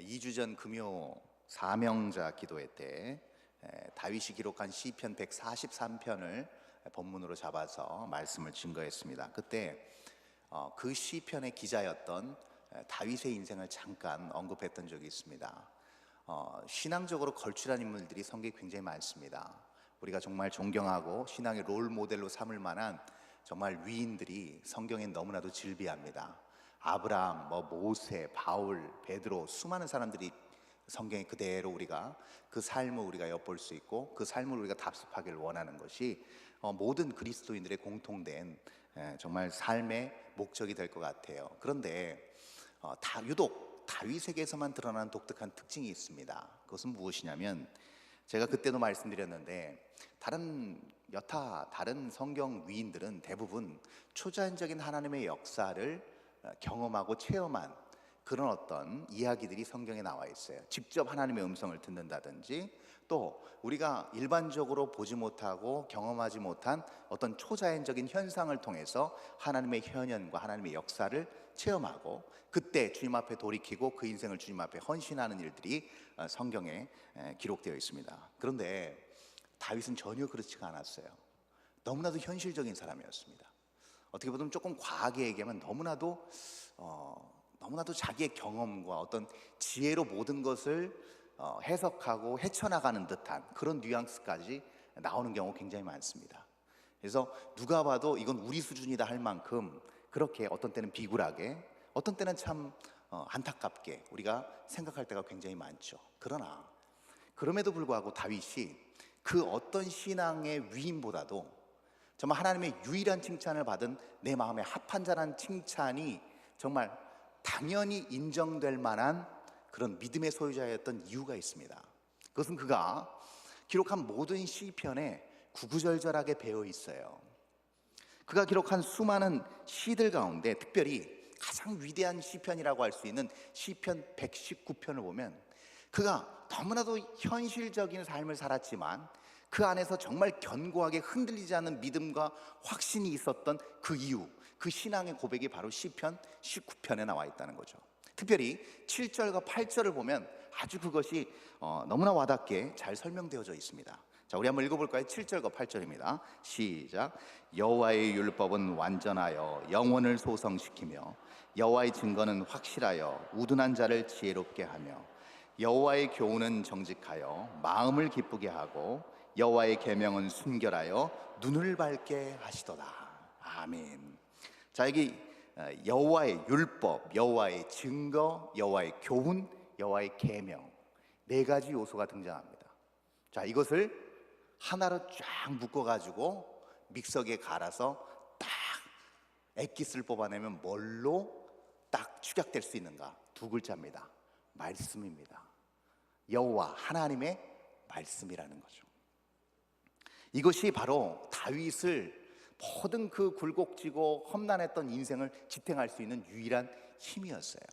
2주 전 금요 사명자 기도회 때 다윗이 기록한 시편 143편을 본문으로 잡아서 말씀을 증거했습니다. 그때 그 시편의 기자였던 다윗의 인생을 잠깐 언급했던 적이 있습니다. 신앙적으로 걸출한 인물들이 성경에 굉장히 많습니다. 우리가 정말 존경하고 신앙의 롤 모델로 삼을 만한 정말 위인들이 성경에 너무나도 질비합니다. 아브라함, 모세, 바울, 베드로, 수많은 사람들이 성경에 그대로 우리가 그 삶을 우리가 엿볼 수 있고 그 삶을 우리가 답습하기를 원하는 것이 모든 그리스도인들의 공통된 정말 삶의 목적이 될 것 같아요. 그런데 유독 다윗에게서만 드러나는 독특한 특징이 있습니다. 그것은 무엇이냐면, 제가 그때도 말씀드렸는데 다른 성경 위인들은 대부분 초자연적인 하나님의 역사를 경험하고 체험한 그런 어떤 이야기들이 성경에 나와 있어요. 직접 하나님의 음성을 듣는다든지, 또 우리가 일반적으로 보지 못하고 경험하지 못한 어떤 초자연적인 현상을 통해서 하나님의 현현과 하나님의 역사를 체험하고 그때 주님 앞에 돌이키고 그 인생을 주님 앞에 헌신하는 일들이 성경에 기록되어 있습니다. 그런데 다윗은 전혀 그렇지가 않았어요. 너무나도 현실적인 사람이었습니다. 어떻게 보면 조금 과하게 얘기하면 너무나도 자기의 경험과 어떤 지혜로 모든 것을 해석하고 헤쳐나가는 듯한 그런 뉘앙스까지 나오는 경우가 굉장히 많습니다. 그래서 누가 봐도 이건 우리 수준이다 할 만큼 그렇게 어떤 때는 비굴하게, 어떤 때는 참 안타깝게 우리가 생각할 때가 굉장히 많죠. 그러나 그럼에도 불구하고 다윗이 그 어떤 신앙의 위임보다도 정말 하나님의 유일한 칭찬을 받은 내 마음에 합한 자라는 칭찬이 정말 당연히 인정될 만한 그런 믿음의 소유자였던 이유가 있습니다. 그것은 그가 기록한 모든 시편에 구구절절하게 배어 있어요. 그가 기록한 수많은 시들 가운데 특별히 가장 위대한 시편이라고 할 수 있는 시편 119편을 보면 그가 너무나도 현실적인 삶을 살았지만 그 안에서 정말 견고하게 흔들리지 않는 믿음과 확신이 있었던 그 이유, 그 신앙의 고백이 바로 시편 19편에 나와 있다는 거죠. 특별히 7절과 8절을 보면 아주 그것이 너무나 와닿게 잘 설명되어져 있습니다. 자, 우리 한번 읽어볼까요? 7절과 8절입니다. 시작. 여호와의 율법은 완전하여 영혼을 소성시키며 여호와의 증거는 확실하여 우둔한 자를 지혜롭게 하며 여호와의 교훈은 정직하여 마음을 기쁘게 하고 여호와의 계명은 순결하여 눈을 밝게 하시도다. 아멘. 자, 여기 여호와의 율법, 여호와의 증거, 여호와의 교훈, 여호와의 계명, 네 가지 요소가 등장합니다. 자, 이것을 하나로 쫙 묶어가지고 믹서기에 갈아서 딱 액기스를 뽑아내면 뭘로 딱 축약될 수 있는가? 두 글자입니다. 말씀입니다. 여호와 하나님의 말씀이라는 거죠. 이것이 바로 다윗을 모든 그 굴곡지고 험난했던 인생을 지탱할 수 있는 유일한 힘이었어요.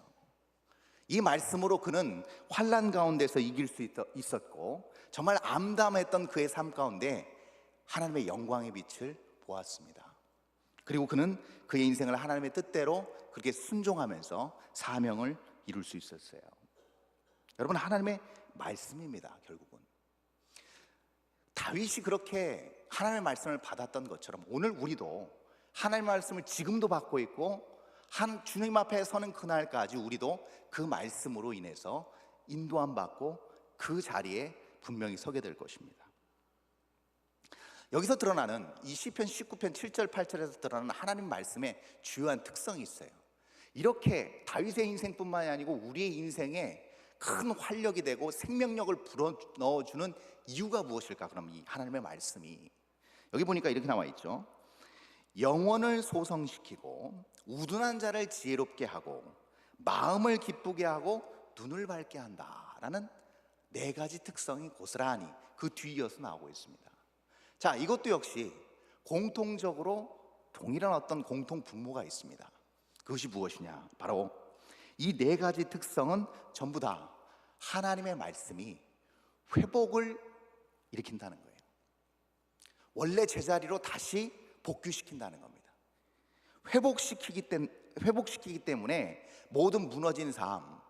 이 말씀으로 그는 환난 가운데서 이길 수 있었고 정말 암담했던 그의 삶 가운데 하나님의 영광의 빛을 보았습니다. 그리고 그는 그의 인생을 하나님의 뜻대로 그렇게 순종하면서 사명을 이룰 수 있었어요. 여러분, 하나님의 말씀입니다. 결국은 다윗이 그렇게 하나님의 말씀을 받았던 것처럼 오늘 우리도 하나님의 말씀을 지금도 받고 있고 주님 앞에 서는 그날까지 우리도 그 말씀으로 인해서 인도함 받고 그 자리에 분명히 서게 될 것입니다. 여기서 드러나는 이 시편 19편 7절 8절에서 드러나는 하나님 말씀의 주요한 특성이 있어요. 이렇게 다윗의 인생뿐만이 아니고 우리의 인생에 큰 활력이 되고 생명력을 불어넣어주는 이유가 무엇일까? 그럼 이 하나님의 말씀이 여기 보니까 이렇게 나와 있죠. 영혼을 소성시키고 우둔한 자를 지혜롭게 하고 마음을 기쁘게 하고 눈을 밝게 한다라는 네 가지 특성이 고스란히 그 뒤이어서 나오고 있습니다. 자, 이것도 역시 공통적으로 동일한 어떤 공통 분모가 있습니다. 그것이 무엇이냐? 바로 이 네 가지 특성은 전부 다 하나님의 말씀이 회복을 일으킨다는 거예요. 원래 제자리로 다시 복귀시킨다는 겁니다. 회복시키기 때문에 모든 무너진 삶,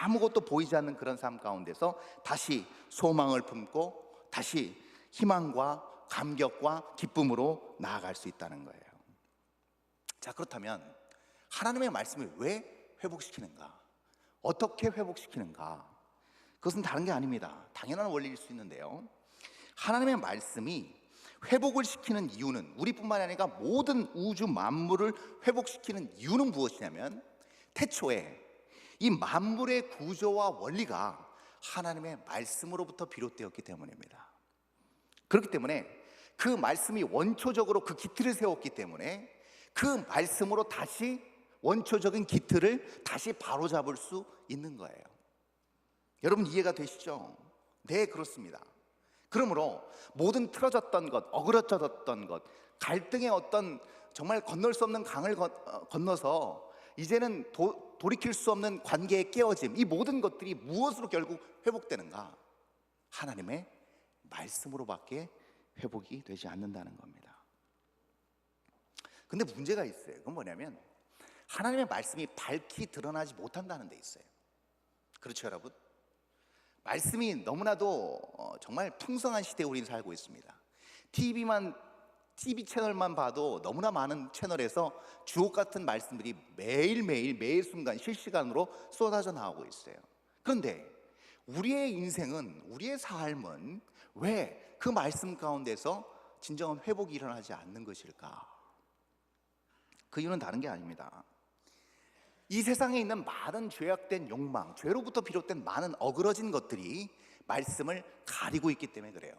아무것도 보이지 않는 그런 삶 가운데서 다시 소망을 품고 다시 희망과 감격과 기쁨으로 나아갈 수 있다는 거예요. 자, 그렇다면 하나님의 말씀을 왜 회복시키는가? 어떻게 회복시키는가? 그것은 다른 게 아닙니다. 당연한 원리일 수 있는데요, 하나님의 말씀이 회복을 시키는 이유는, 우리뿐만 아니라 모든 우주 만물을 회복시키는 이유는 무엇이냐면, 태초에 이 만물의 구조와 원리가 하나님의 말씀으로부터 비롯되었기 때문입니다. 그렇기 때문에 그 말씀이 원초적으로 그 기틀을 세웠기 때문에 그 말씀으로 다시 원초적인 기틀을 다시 바로잡을 수 있는 거예요. 여러분, 이해가 되시죠? 네, 그렇습니다. 그러므로 모든 틀어졌던 것, 어그러졌던 것, 갈등의 어떤 정말 건널 수 없는 강을 건너서 이제는 돌이킬 수 없는 관계의 깨어짐, 이 모든 것들이 무엇으로 결국 회복되는가? 하나님의 말씀으로밖에 회복이 되지 않는다는 겁니다. 근데 문제가 있어요. 그건 뭐냐면, 하나님의 말씀이 밝히 드러나지 못한다는 데 있어요. 그렇죠, 여러분? 말씀이 너무나도 정말 풍성한 시대에 우리는 살고 있습니다. TV 채널만 봐도 너무나 많은 채널에서 주옥 같은 말씀들이 매일매일 매 순간 실시간으로 쏟아져 나오고 있어요. 그런데 우리의 인생은, 우리의 삶은 왜 그 말씀 가운데서 진정한 회복이 일어나지 않는 것일까? 그 이유는 다른 게 아닙니다. 이 세상에 있는 많은 죄악된 욕망, 죄로부터 비롯된 많은 어그러진 것들이 말씀을 가리고 있기 때문에 그래요.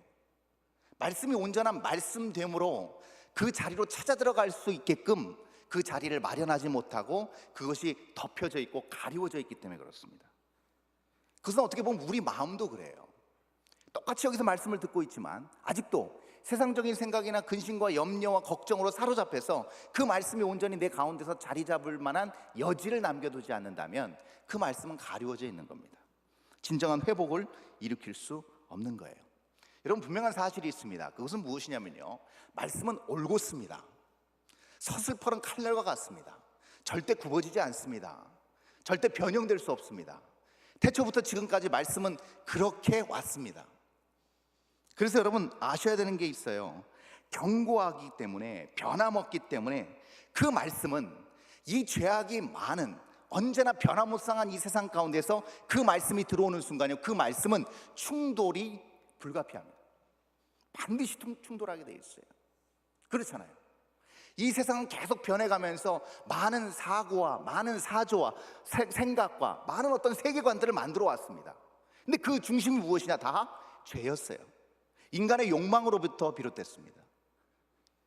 말씀이 온전한 말씀됨으로 그 자리로 찾아 들어갈 수 있게끔 그 자리를 마련하지 못하고 그것이 덮여져 있고 가리워져 있기 때문에 그렇습니다. 그것은 어떻게 보면 우리 마음도 그래요. 똑같이 여기서 말씀을 듣고 있지만 아직도 세상적인 생각이나 근심과 염려와 걱정으로 사로잡혀서 그 말씀이 온전히 내 가운데서 자리 잡을 만한 여지를 남겨두지 않는다면 그 말씀은 가리워져 있는 겁니다. 진정한 회복을 일으킬 수 없는 거예요. 여러분, 분명한 사실이 있습니다. 그것은 무엇이냐면요, 말씀은 올곧습니다. 서슬퍼런 칼날과 같습니다. 절대 굽어지지 않습니다. 절대 변형될 수 없습니다. 태초부터 지금까지 말씀은 그렇게 왔습니다. 그래서 여러분, 아셔야 되는 게 있어요. 견고하기 때문에, 변함없기 때문에 그 말씀은 이 죄악이 많은, 언제나 변화무쌍한 이 세상 가운데서 그 말씀이 들어오는 순간에 그 말씀은 충돌이 불가피합니다. 반드시 충돌하게 돼 있어요. 그렇잖아요. 이 세상은 계속 변해가면서 많은 사고와 많은 사조와 생각과 많은 어떤 세계관들을 만들어 왔습니다. 근데 그 중심이 무엇이냐? 다 죄였어요. 인간의 욕망으로부터 비롯됐습니다.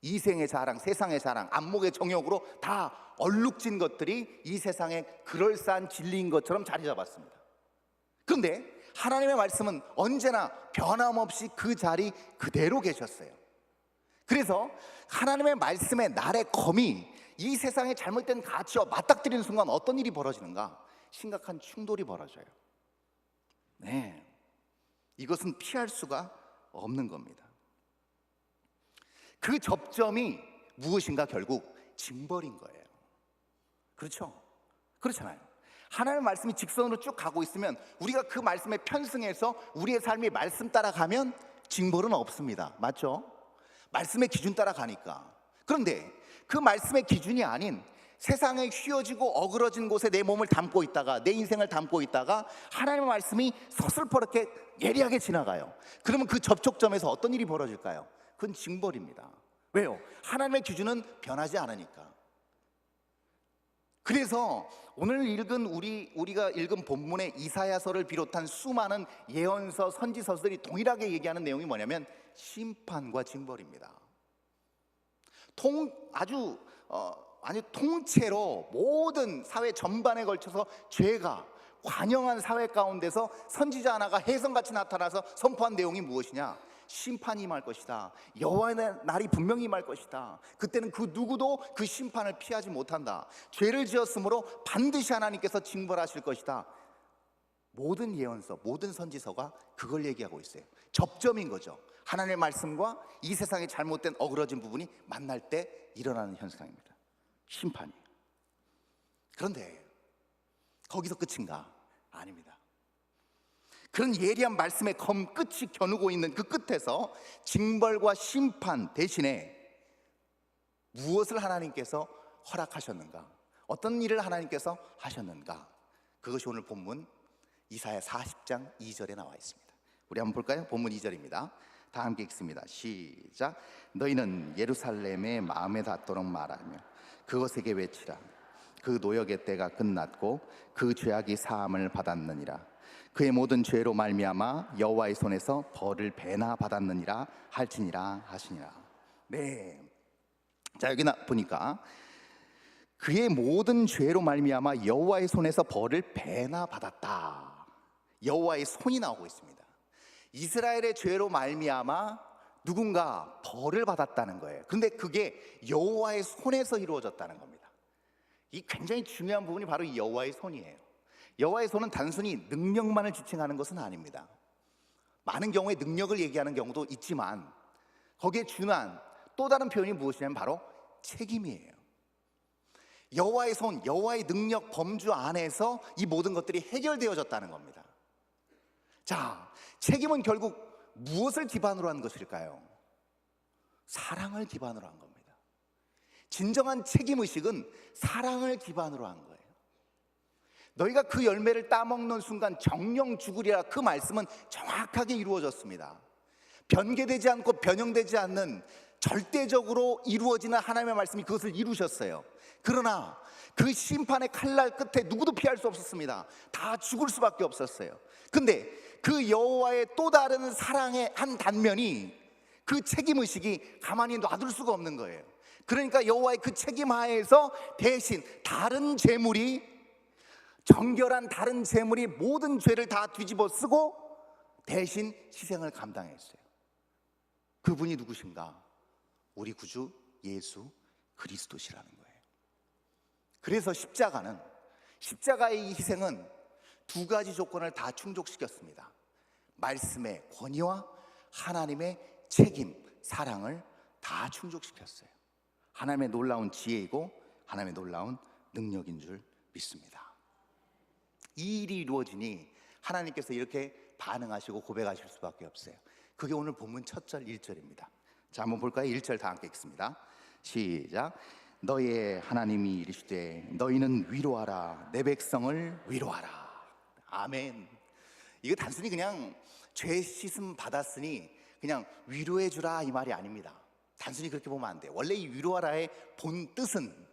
이생의 자랑, 세상의 자랑, 안목의 정욕으로 다 얼룩진 것들이 이 세상의 그럴싸한 진리인 것처럼 자리 잡았습니다. 그런데 하나님의 말씀은 언제나 변함없이 그 자리 그대로 계셨어요. 그래서 하나님의 말씀의 날의 검이 이 세상의 잘못된 가치와 맞닥뜨리는 순간 어떤 일이 벌어지는가? 심각한 충돌이 벌어져요. 네, 이것은 피할 수가 없는 겁니다. 그 접점이 무엇인가? 결국 징벌인 거예요. 그렇죠? 그렇잖아요. 하나님의 말씀이 직선으로 쭉 가고 있으면, 우리가 그 말씀에 편승해서 우리의 삶이 말씀 따라가면 징벌은 없습니다. 맞죠? 말씀의 기준 따라가니까. 그런데 그 말씀의 기준이 아닌 세상에 휘어지고 어그러진 곳에 내 몸을 담고 있다가, 내 인생을 담고 있다가 하나님의 말씀이 서슬퍼렇게 예리하게 지나가요. 그러면 그 접촉점에서 어떤 일이 벌어질까요? 그건 징벌입니다. 왜요? 하나님의 기준은 변하지 않으니까. 그래서 오늘 우리가 읽은 본문의 이사야서를 비롯한 수많은 예언서, 선지서들이 동일하게 얘기하는 내용이 뭐냐면 심판과 징벌입니다. 아주 통째로 모든 사회 전반에 걸쳐서 죄가 관영한 사회 가운데서 선지자 하나가 혜성같이 나타나서 선포한 내용이 무엇이냐? 심판이 임할 것이다. 여호와의 날이 분명히 임할 것이다. 그때는 그 누구도 그 심판을 피하지 못한다. 죄를 지었으므로 반드시 하나님께서 징벌하실 것이다. 모든 예언서, 모든 선지서가 그걸 얘기하고 있어요. 접점인 거죠. 하나님의 말씀과 이 세상의 잘못된 어그러진 부분이 만날 때 일어나는 현상입니다. 심판이에요. 그런데 거기서 끝인가? 아닙니다. 그런 예리한 말씀의 검 끝이 겨누고 있는 그 끝에서 징벌과 심판 대신에 무엇을 하나님께서 허락하셨는가? 어떤 일을 하나님께서 하셨는가? 그것이 오늘 본문 이사야 40장 2절에 나와 있습니다. 우리 한번 볼까요? 본문 2절입니다. 다 함께 읽습니다. 시작. 너희는 예루살렘의 마음에 닿도록 말하며 그것에게 외치라. 그 노역의 때가 끝났고 그 죄악이 사함을 받았느니라. 그의 모든 죄로 말미암아 여호와의 손에서 벌을 배나 받았느니라 할지니라 하시니라. 네. 자, 여기 보니까 그의 모든 죄로 말미암아 여호와의 손에서 벌을 배나 받았다. 여호와의 손이 나오고 있습니다. 이스라엘의 죄로 말미암아 누군가 벌을 받았다는 거예요. 그런데 그게 여호와의 손에서 이루어졌다는 겁니다. 이 굉장히 중요한 부분이 바로 이 여호와의 손이에요. 여호와의 손은 단순히 능력만을 지칭하는 것은 아닙니다. 많은 경우에 능력을 얘기하는 경우도 있지만 거기에 준한 또 다른 표현이 무엇이냐면 바로 책임이에요. 여호와의 손, 여호와의 능력 범주 안에서 이 모든 것들이 해결되어졌다는 겁니다. 자, 책임은 결국 무엇을 기반으로 한 것일까요? 사랑을 기반으로 한 겁니다. 진정한 책임의식은 사랑을 기반으로 한 거예요. 너희가 그 열매를 따먹는 순간 정령 죽으리라, 그 말씀은 정확하게 이루어졌습니다. 변개되지 않고 변형되지 않는 절대적으로 이루어지는 하나님의 말씀이 그것을 이루셨어요. 그러나 그 심판의 칼날 끝에 누구도 피할 수 없었습니다. 다 죽을 수밖에 없었어요. 근데 그 여호와의 또 다른 사랑의 한 단면이 그 책임의식이 가만히 놔둘 수가 없는 거예요. 그러니까 여호와의 그 책임 하에서 대신 다른 재물이, 정결한 다른 재물이 모든 죄를 다 뒤집어 쓰고 대신 희생을 감당했어요. 그분이 누구신가? 우리 구주 예수 그리스도시라는 거예요. 그래서 십자가의 이 희생은 두 가지 조건을 다 충족시켰습니다. 말씀의 권위와 하나님의 책임, 사랑을 다 충족시켰어요. 하나님의 놀라운 지혜이고 하나님의 놀라운 능력인 줄 믿습니다. 이 일이 이루어지니 하나님께서 이렇게 반응하시고 고백하실 수밖에 없어요. 그게 오늘 본문 첫 절 1절입니다. 자, 한번 볼까요? 1절 다 함께 읽습니다. 시작. 너희의 하나님이 이르시되 너희는 위로하라, 내 백성을 위로하라. 아멘. 이거 단순히 그냥 죄 씻음 받았으니 그냥 위로해 주라 이 말이 아닙니다. 단순히 그렇게 보면 안 돼요. 원래 이 위로하라의 본 뜻은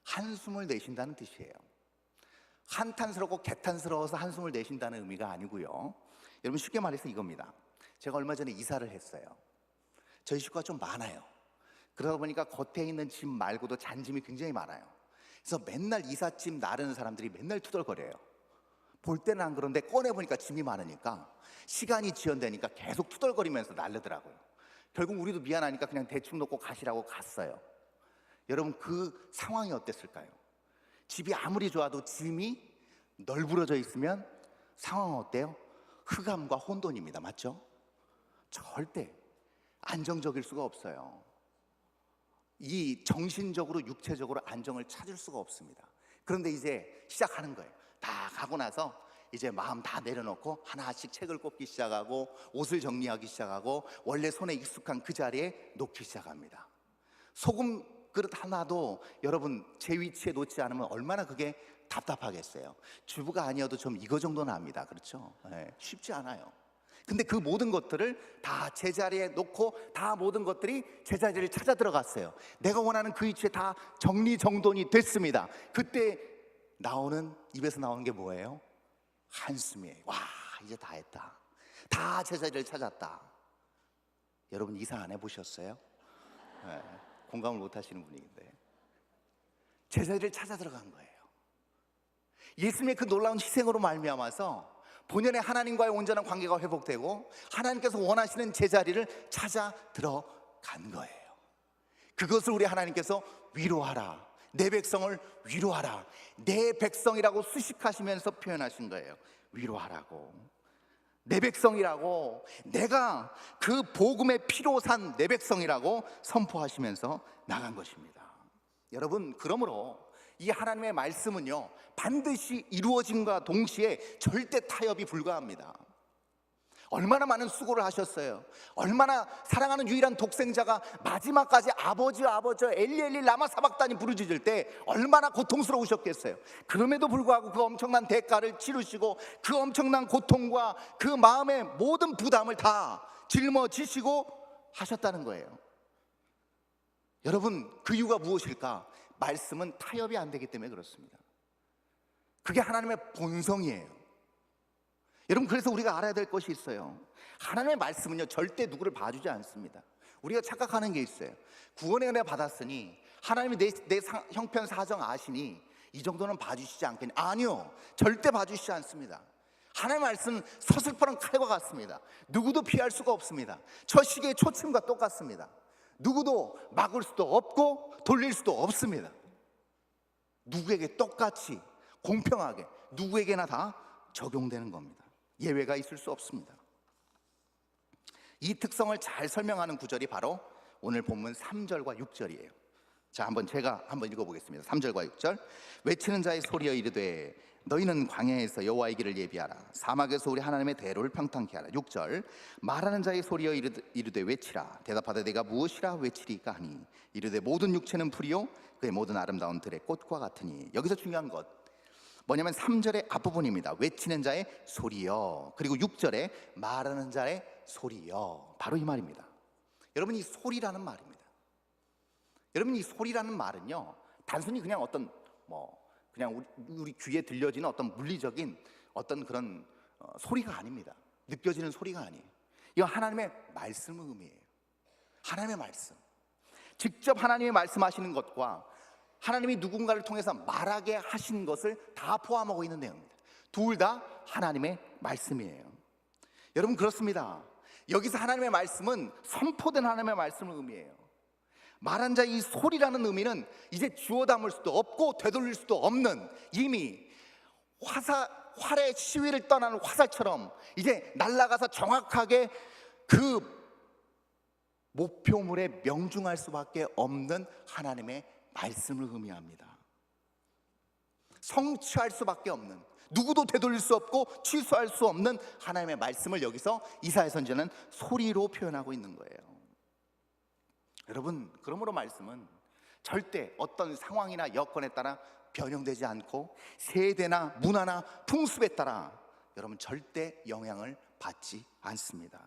한숨을 내쉰다는 뜻이에요. 한탄스럽고 개탄스러워서 한숨을 내쉰다는 의미가 아니고요. 여러분, 쉽게 말해서 이겁니다. 제가 얼마 전에 이사를 했어요. 저희 식구가 좀 많아요. 그러다 보니까 겉에 있는 짐 말고도 잔짐이 굉장히 많아요. 그래서 맨날 이삿짐 나르는 사람들이 맨날 투덜거려요. 볼 때는 안 그런데 꺼내보니까 짐이 많으니까 시간이 지연되니까 계속 투덜거리면서 날르더라고요. 결국 우리도 미안하니까 그냥 대충 놓고 가시라고 갔어요. 여러분, 그 상황이 어땠을까요? 집이 아무리 좋아도 짐이 널브러져 있으면 상황은 어때요? 흑암과 혼돈입니다. 맞죠? 절대 안정적일 수가 없어요. 이 정신적으로 육체적으로 안정을 찾을 수가 없습니다. 그런데 이제 시작하는 거예요. 다 가고 나서 이제 마음 다 내려놓고 하나씩 책을 꼽기 시작하고 옷을 정리하기 시작하고 원래 손에 익숙한 그 자리에 놓기 시작합니다. 소금 그릇 하나도 여러분 제 위치에 놓지 않으면 얼마나 그게 답답하겠어요. 주부가 아니어도 좀 이거 정도는 압니다. 그렇죠? 네, 쉽지 않아요. 근데 그 모든 것들을 다 제자리에 놓고 다 모든 것들이 제자리를 찾아 들어갔어요. 내가 원하는 그 위치에 다 정리정돈이 됐습니다. 그때 입에서 나오는 게 뭐예요? 한숨이에요. 와, 이제 다 했다. 다 제자리를 찾았다. 여러분, 이사 안 해보셨어요? 네, 공감을 못 하시는 분위기인데 제자리를 찾아 들어간 거예요. 예수님의 그 놀라운 희생으로 말미암아서 본연의 하나님과의 온전한 관계가 회복되고 하나님께서 원하시는 제자리를 찾아 들어간 거예요. 그것을 우리 하나님께서 위로하라, 내 백성을 위로하라, 내 백성이라고 수식하시면서 표현하신 거예요. 위로하라고, 내 백성이라고, 내가 그 복음의 피로 산 내 백성이라고 선포하시면서 나간 것입니다. 여러분, 그러므로 이 하나님의 말씀은요, 반드시 이루어짐과 동시에 절대 타협이 불가합니다. 얼마나 많은 수고를 하셨어요. 얼마나 사랑하는 유일한 독생자가 마지막까지 아버지 엘리 엘리 라마 사박단이 부르짖을 때 얼마나 고통스러우셨겠어요. 그럼에도 불구하고 그 엄청난 대가를 치르시고 그 엄청난 고통과 그 마음의 모든 부담을 다 짊어지시고 하셨다는 거예요. 여러분, 그 이유가 무엇일까? 말씀은 타협이 안 되기 때문에 그렇습니다. 그게 하나님의 본성이에요. 여러분, 그래서 우리가 알아야 될 것이 있어요. 하나님의 말씀은요, 절대 누구를 봐주지 않습니다. 우리가 착각하는 게 있어요. 구원의 은혜 받았으니 하나님이 내 형편 사정 아시니 이 정도는 봐주시지 않겠냐? 아니요, 절대 봐주시지 않습니다. 하나님의 말씀은 서슬퍼런 칼과 같습니다. 누구도 피할 수가 없습니다. 저 시계의 초침과 똑같습니다. 누구도 막을 수도 없고 돌릴 수도 없습니다. 누구에게 똑같이 공평하게 누구에게나 다 적용되는 겁니다. 예외가 있을 수 없습니다. 이 특성을 잘 설명하는 구절이 바로 오늘 본문 3절과 6절이에요. 자, 제가 한번 읽어보겠습니다. 3절과 6절. 외치는 자의 소리여 이르되 너희는 광야에서 여호와의 길을 예비하라. 사막에서 우리 하나님의 대로를 평탄케 하라. 6절. 말하는 자의 소리여 이르되 외치라. 대답하되 내가 무엇이라 외치리까 하니 이르되 모든 육체는 풀이요 그의 모든 아름다운 들의 꽃과 같으니. 여기서 중요한 것 뭐냐면 3절의 앞부분입니다. 외치는 자의 소리여. 그리고 6절에 말하는 자의 소리여. 바로 이 말입니다. 여러분, 이 소리라는 말입니다. 여러분, 이 소리라는 말은요, 단순히 그냥 어떤 그냥 우리 귀에 들려지는 어떤 물리적인 어떤 그런 소리가 아닙니다. 느껴지는 소리가 아니에요. 이거 하나님의 말씀의 의미예요. 하나님의 말씀, 직접 하나님의 말씀하시는 것과 하나님이 누군가를 통해서 말하게 하신 것을 다 포함하고 있는 내용입니다. 둘 다 하나님의 말씀이에요. 여러분, 그렇습니다. 여기서 하나님의 말씀은 선포된 하나님의 말씀을 의미해요. 말한 자 이 소리라는 의미는 이제 주워 담을 수도 없고 되돌릴 수도 없는, 이미 활의 시위를 떠나는 화살처럼 이제 날아가서 정확하게 그 목표물에 명중할 수밖에 없는 하나님의 말씀을 의미합니다. 성취할 수밖에 없는, 누구도 되돌릴 수 없고 취소할 수 없는 하나님의 말씀을 여기서 이사야 선지자는 소리로 표현하고 있는 거예요. 여러분, 그러므로 말씀은 절대 어떤 상황이나 여건에 따라 변형되지 않고 세대나 문화나 풍습에 따라 여러분 절대 영향을 받지 않습니다.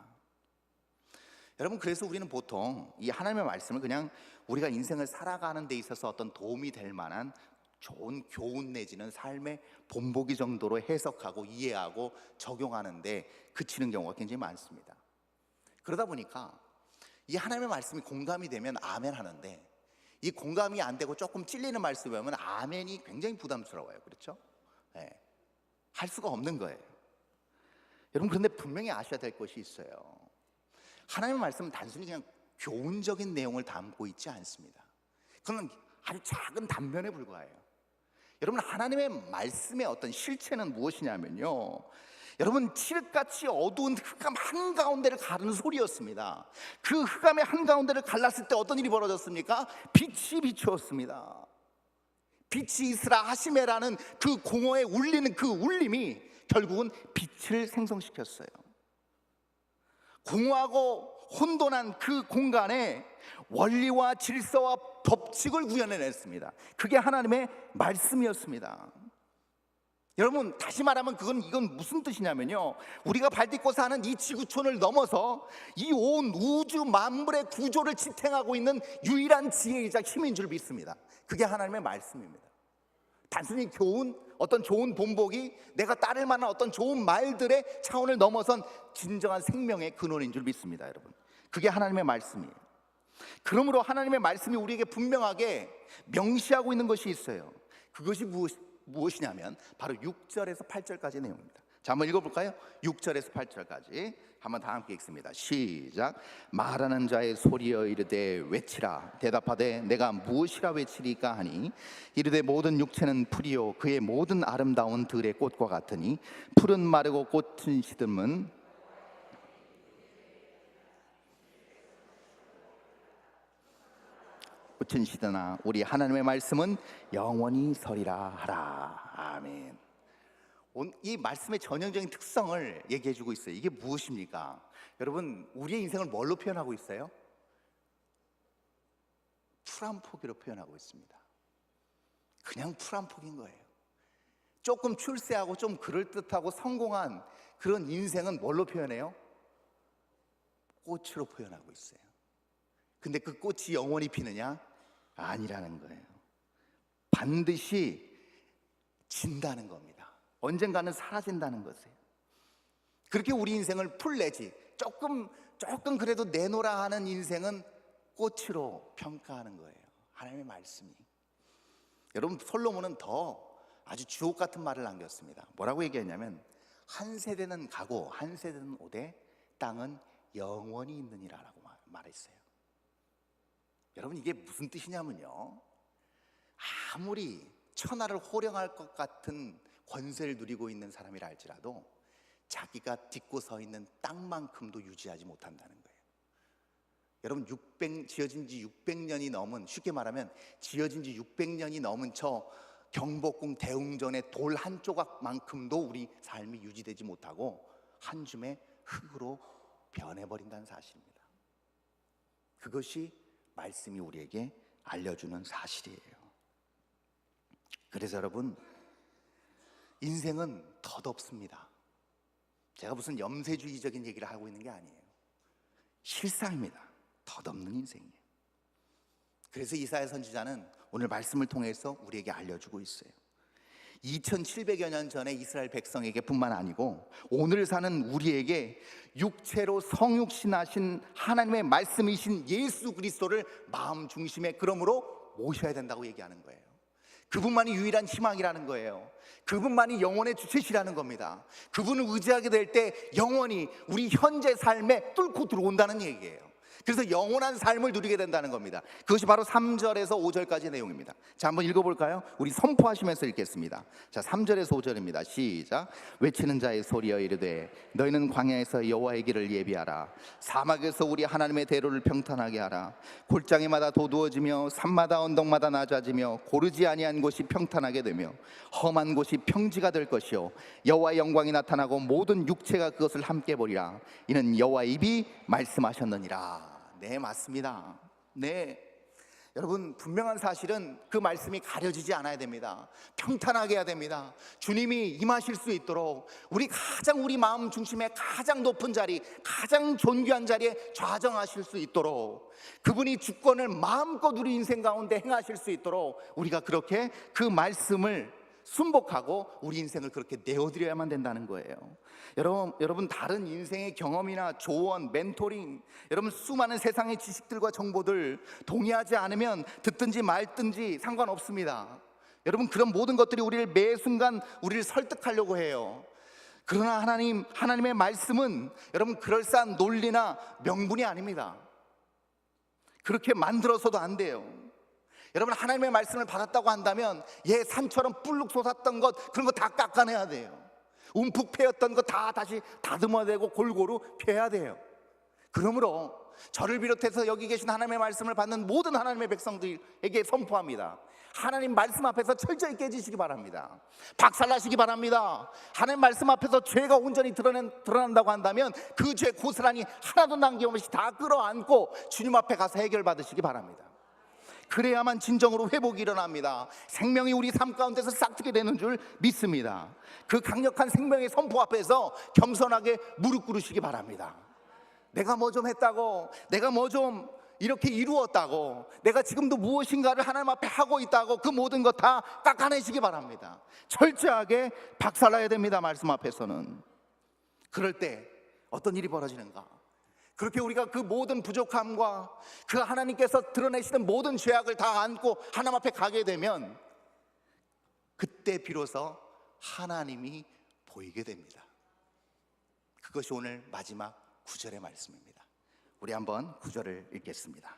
여러분, 그래서 우리는 보통 이 하나님의 말씀을 그냥 우리가 인생을 살아가는 데 있어서 어떤 도움이 될 만한 좋은 교훈 내지는 삶의 본보기 정도로 해석하고 이해하고 적용하는데 그치는 경우가 굉장히 많습니다. 그러다 보니까 이 하나님의 말씀이 공감이 되면 아멘 하는데, 이 공감이 안 되고 조금 찔리는 말씀이 오면 아멘이 굉장히 부담스러워요. 그렇죠? 네. 할 수가 없는 거예요. 여러분, 그런데 분명히 아셔야 될 것이 있어요. 하나님의 말씀은 단순히 그냥 교훈적인 내용을 담고 있지 않습니다. 그건 아주 작은 단면에 불과해요. 여러분, 하나님의 말씀의 어떤 실체는 무엇이냐면요, 여러분, 칠흑같이 어두운 흑암 한가운데를 가르는 소리였습니다. 그 흑암의 한가운데를 갈랐을 때 어떤 일이 벌어졌습니까? 빛이 비추었습니다. 빛이 있으라 하시메라는 그 공허에 울리는 그 울림이 결국은 빛을 생성시켰어요. 공허하고 혼돈한 그 공간에 원리와 질서와 법칙을 구현해냈습니다. 그게 하나님의 말씀이었습니다. 여러분, 다시 말하면 이건 무슨 뜻이냐면요, 우리가 발딛고 사는 이 지구촌을 넘어서 이 온 우주 만물의 구조를 지탱하고 있는 유일한 지혜이자 힘인 줄 믿습니다. 그게 하나님의 말씀입니다. 단순히 교훈, 어떤 좋은 본보기, 내가 따를 만한 어떤 좋은 말들의 차원을 넘어선 진정한 생명의 근원인 줄 믿습니다. 여러분, 그게 하나님의 말씀이에요. 그러므로 하나님의 말씀이 우리에게 분명하게 명시하고 있는 것이 있어요. 그것이 무엇이냐면 바로 6절에서 8절까지 내용입니다. 자, 한번 읽어볼까요? 6절에서 8절까지 한번 다 함께 읽습니다. 시작. 말하는 자의 소리여 이르되 외치라. 대답하되 내가 무엇이라 외치리까 하니 이르되 모든 육체는 풀이요 그의 모든 아름다운 들의 꽃과 같으니 풀은 마르고 꽃은 시듬은 붙은 시대나 우리 하나님의 말씀은 영원히 서리라 하라. 아멘. 이 말씀의 전형적인 특성을 얘기해 주고 있어요. 이게 무엇입니까? 여러분, 우리의 인생을 뭘로 표현하고 있어요? 풀 한 포기로 표현하고 있습니다. 그냥 풀 한 포기인 거예요. 조금 출세하고 좀 그럴듯하고 성공한 그런 인생은 뭘로 표현해요? 꽃으로 표현하고 있어요. 근데 그 꽃이 영원히 피느냐? 아니라는 거예요. 반드시 진다는 겁니다. 언젠가는 사라진다는 것이에요. 그렇게 우리 인생을 풀내지 조금 그래도 내놓으라 하는 인생은 꽃으로 평가하는 거예요. 하나님의 말씀이. 여러분, 솔로몬은 더 아주 주옥 같은 말을 남겼습니다. 뭐라고 얘기했냐면, 한 세대는 가고 한 세대는 오되 땅은 영원히 있느니라라고 말했어요. 여러분, 이게 무슨 뜻이냐면요, 아무리 천하를 호령할 것 같은 권세를 누리고 있는 사람이라 할지라도 자기가 딛고 서 있는 땅만큼도 유지하지 못한다는 거예요. 여러분, 지어진 지 600년이 넘은, 쉽게 말하면 지어진 지 600년이 넘은 저 경복궁 대웅전의 돌 한 조각만큼도 우리 삶이 유지되지 못하고 한 줌의 흙으로 변해버린다는 사실입니다. 그것이 말씀이 우리에게 알려주는 사실이에요. 그래서 여러분, 인생은 덧없습니다. 제가 무슨 염세주의적인 얘기를 하고 있는 게 아니에요. 실상입니다. 덧없는 인생이에요. 그래서 이사야 선지자는 오늘 말씀을 통해서 우리에게 알려주고 있어요. 2700여 년 전에 이스라엘 백성에게 뿐만 아니고 오늘 사는 우리에게 육체로 성육신하신 하나님의 말씀이신 예수 그리스도를 마음 중심에 그러므로 모셔야 된다고 얘기하는 거예요. 그분만이 유일한 희망이라는 거예요. 그분만이 영혼의 주체시라는 겁니다. 그분을 의지하게 될 때 영원히 우리 현재 삶에 뚫고 들어온다는 얘기예요. 그래서 영원한 삶을 누리게 된다는 겁니다. 그것이 바로 3절에서 5절까지의 내용입니다. 자, 한번 읽어볼까요? 우리 선포하시면서 읽겠습니다. 자, 3절에서 5절입니다. 시작. 외치는 자의 소리여 이르되 너희는 광야에서 여호와의 길을 예비하라. 사막에서 우리 하나님의 대로를 평탄하게 하라. 골짜기마다 도두어지며 산마다 언덕마다 낮아지며 고르지 아니한 곳이 평탄하게 되며 험한 곳이 평지가 될 것이요 여호와의 영광이 나타나고 모든 육체가 그것을 함께 보리라. 이는 여호와의 입이 말씀하셨느니라. 네, 맞습니다. 네, 여러분, 분명한 사실은 그 말씀이 가려지지 않아야 됩니다. 평탄하게 해야 됩니다. 주님이 임하실 수 있도록 우리 마음 중심에 가장 높은 자리, 가장 존귀한 자리에 좌정하실 수 있도록, 그분이 주권을 마음껏 우리 인생 가운데 행하실 수 있도록 우리가 그렇게 그 말씀을 순복하고 우리 인생을 그렇게 내어드려야만 된다는 거예요. 여러분, 다른 인생의 경험이나 조언, 멘토링, 여러분 수많은 세상의 지식들과 정보들 동의하지 않으면 듣든지 말든지 상관없습니다. 여러분, 그런 모든 것들이 우리를 매 순간 우리를 설득하려고 해요. 그러나 하나님의 말씀은 여러분 그럴싸한 논리나 명분이 아닙니다. 그렇게 만들어서도 안 돼요. 여러분, 하나님의 말씀을 받았다고 한다면 산처럼 뿔룩 솟았던 것, 그런 거 다 깎아내야 돼요. 움푹 패였던 거 다 다시 다듬어내고 골고루 펴야 돼요. 그러므로 저를 비롯해서 여기 계신 하나님의 말씀을 받는 모든 하나님의 백성들에게 선포합니다. 하나님 말씀 앞에서 철저히 깨지시기 바랍니다. 박살나시기 바랍니다. 하나님 말씀 앞에서 죄가 온전히 드러난다고 한다면 그 죄 고스란히 하나도 남김없이 다 끌어안고 주님 앞에 가서 해결받으시기 바랍니다. 그래야만 진정으로 회복이 일어납니다. 생명이 우리 삶 가운데서 싹트게 되는 줄 믿습니다. 그 강력한 생명의 선포 앞에서 겸손하게 무릎 꿇으시기 바랍니다. 내가 뭐 좀 했다고, 내가 뭐 좀 이렇게 이루었다고, 내가 지금도 무엇인가를 하나님 앞에 하고 있다고 그 모든 것 다 깎아내시기 바랍니다. 철저하게 박살나야 됩니다. 말씀 앞에서는. 그럴 때 어떤 일이 벌어지는가? 그렇게 우리가 그 모든 부족함과 그 하나님께서 드러내시는 모든 죄악을 다 안고 하나님 앞에 가게 되면 그때 비로소 하나님이 보이게 됩니다. 그것이 오늘 마지막 9절의 말씀입니다. 우리 한번 9절을 읽겠습니다.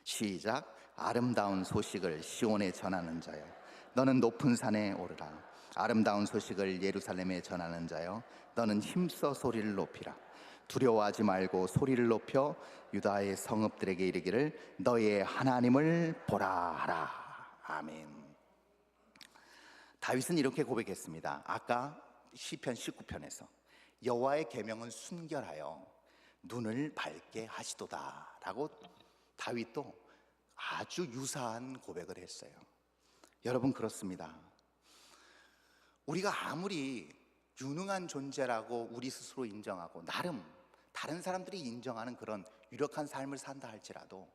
시작. 아름다운 소식을 시온에 전하는 자여 너는 높은 산에 오르라. 아름다운 소식을 예루살렘에 전하는 자여 너는 힘써 소리를 높이라. 두려워하지 말고 소리를 높여 유다의 성읍들에게 이르기를 너희의 하나님을 보라 하라. 아멘. 다윗은 이렇게 고백했습니다. 아까 시편 19편에서 여호와의 계명은 순결하여 눈을 밝게 하시도다 라고 다윗도 아주 유사한 고백을 했어요. 여러분, 그렇습니다. 우리가 아무리 유능한 존재라고 우리 스스로 인정하고 나름 다른 사람들이 인정하는 그런 유력한 삶을 산다 할지라도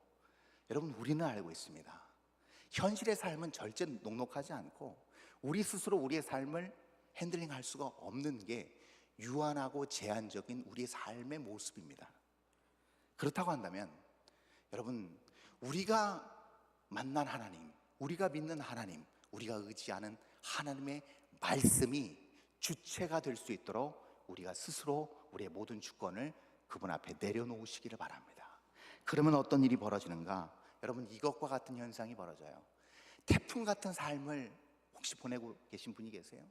여러분, 우리는 알고 있습니다. 현실의 삶은 절대 녹록하지 않고 우리 스스로 우리의 삶을 핸들링할 수가 없는 게 유한하고 제한적인 우리의 삶의 모습입니다. 그렇다고 한다면 여러분, 우리가 만난 하나님, 우리가 믿는 하나님, 우리가 의지하는 하나님의 말씀이 주체가 될 수 있도록 우리가 스스로 우리의 모든 주권을 그분 앞에 내려놓으시기를 바랍니다. 그러면 어떤 일이 벌어지는가? 여러분, 이것과 같은 현상이 벌어져요. 태풍 같은 삶을 혹시 보내고 계신 분이 계세요?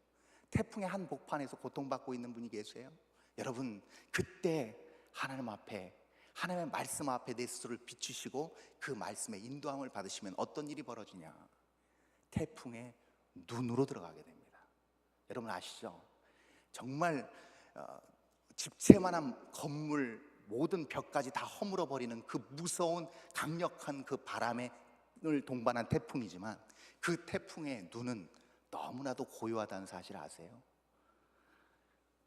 태풍의 한 복판에서 고통받고 있는 분이 계세요? 여러분, 그때 하나님 앞에, 하나님의 말씀 앞에 내 스스로를 비추시고 그 말씀의 인도함을 받으시면 어떤 일이 벌어지냐? 태풍의 눈으로 들어가게 됩니다. 여러분 아시죠? 정말 집채만한 건물 모든 벽까지 다 허물어 버리는 그 무서운 강력한 그 바람을 동반한 태풍이지만 그 태풍의 눈은 너무나도 고요하다는 사실 아세요?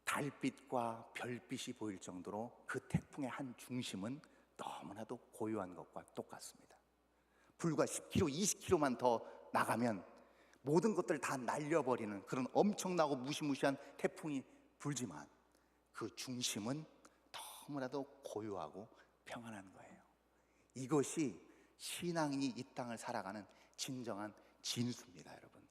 달빛과 별빛이 보일 정도로 그 태풍의 한 중심은 너무나도 고요한 것과 똑같습니다. 불과 10km, 20km만 더 나가면 모든 것들을 다 날려버리는 그런 엄청나고 무시무시한 태풍이 불지만 그 중심은 너무나도 고요하고 평안한 거예요. 이것이 신앙인이 이 땅을 살아가는 진정한 진수입니다. 여러분,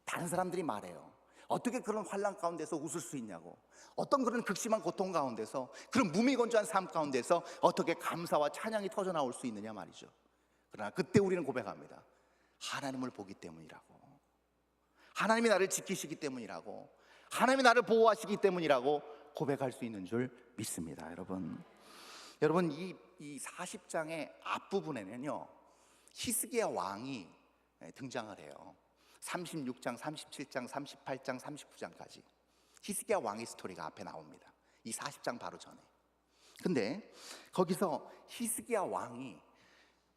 다른 사람들이 말해요. 어떻게 그런 환난 가운데서 웃을 수 있냐고, 어떤 그런 극심한 고통 가운데서, 그런 무미건조한 삶 가운데서 어떻게 감사와 찬양이 터져 나올 수 있느냐 말이죠. 그러나 그때 우리는 고백합니다. 하나님을 보기 때문이라고, 하나님이 나를 지키시기 때문이라고, 하나님이 나를 보호하시기 때문이라고 고백할 수 있는 줄 믿습니다. 여러분, 이 40장의 앞부분에는요 히스기야 왕이 등장을 해요. 36장, 37장, 38장, 39장까지 히스기야 왕의 스토리가 앞에 나옵니다. 이 40장 바로 전에. 근데 거기서 히스기야 왕이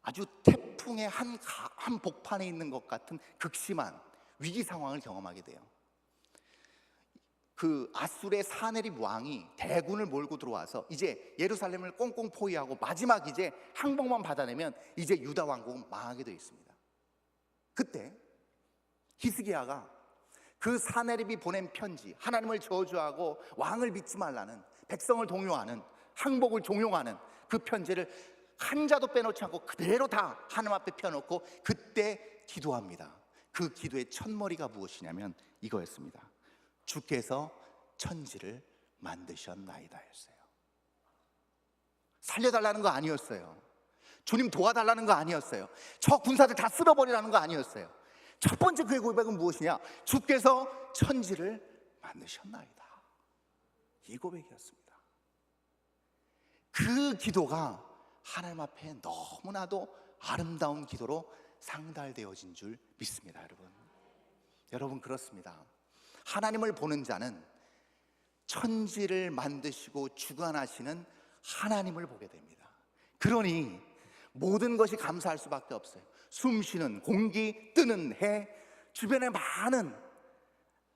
아주 태풍의 한 복판에 있는 것 같은 극심한 위기 상황을 경험하게 돼요. 그 아수르의 사네립 왕이 대군을 몰고 들어와서 이제 예루살렘을 꽁꽁 포위하고 마지막 이제 항복만 받아내면 이제 유다 왕국은 망하게 되어 있습니다. 그때 히스기야가 그 사네립이 보낸 편지, 하나님을 저주하고 왕을 믿지 말라는, 백성을 동요하는, 항복을 종용하는 그 편지를 한 자도 빼놓지 않고 그대로 다 하나님 앞에 펴놓고 그때 기도합니다. 그 기도의 첫머리가 무엇이냐면 이거였습니다. 주께서 천지를 만드셨나이다 였어요. 살려달라는 거 아니었어요. 주님 도와달라는 거 아니었어요. 저 군사들 다 쓸어버리라는 거 아니었어요. 첫 번째 그의 고백은 무엇이냐? 주께서 천지를 만드셨나이다. 이 고백이었습니다. 그 기도가 하나님 앞에 너무나도 아름다운 기도로 상달되어진 줄 믿습니다. 여러분 그렇습니다. 하나님을 보는 자는 천지를 만드시고 주관하시는 하나님을 보게 됩니다. 그러니 모든 것이 감사할 수밖에 없어요. 숨쉬는 공기, 뜨는 해, 주변에 많은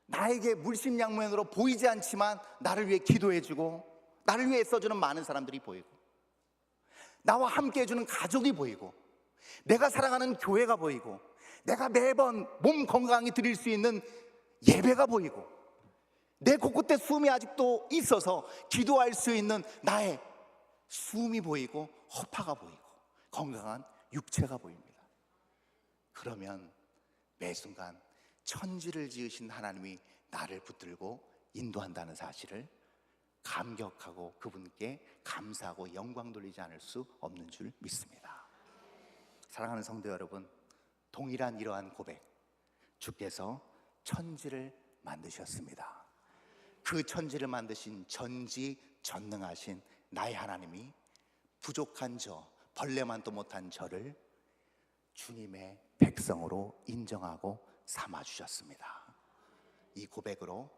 나에게 물심양면으로 보이지 않지만 나를 위해 기도해주고 나를 위해 써주는 많은 사람들이 보이고, 나와 함께 해주는 가족이 보이고, 내가 사랑하는 교회가 보이고, 내가 매번 몸 건강히 드릴 수 있는 예배가 보이고, 내 코끝에 숨이 아직도 있어서 기도할 수 있는 나의 숨이 보이고, 허파가 보이고, 건강한 육체가 보입니다. 그러면 매 순간 천지를 지으신 하나님이 나를 붙들고 인도한다는 사실을 감격하고 그분께 감사하고 영광 돌리지 않을 수 없는 줄 믿습니다. 사랑하는 성도 여러분, 동일한 이러한 고백, 주께서 천지를 만드셨습니다. 그 천지를 만드신 전지전능하신 나의 하나님이 부족한 저, 벌레만도 못한 저를 주님의 백성으로 인정하고 삼아주셨습니다. 이 고백으로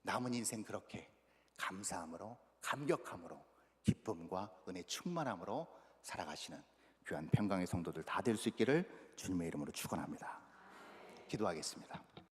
남은 인생 그렇게 감사함으로, 감격함으로, 기쁨과 은혜 충만함으로 살아가시는 귀한 평강의 성도들 다 될 수 있기를 주님의 이름으로 축원합니다. 기도하겠습니다.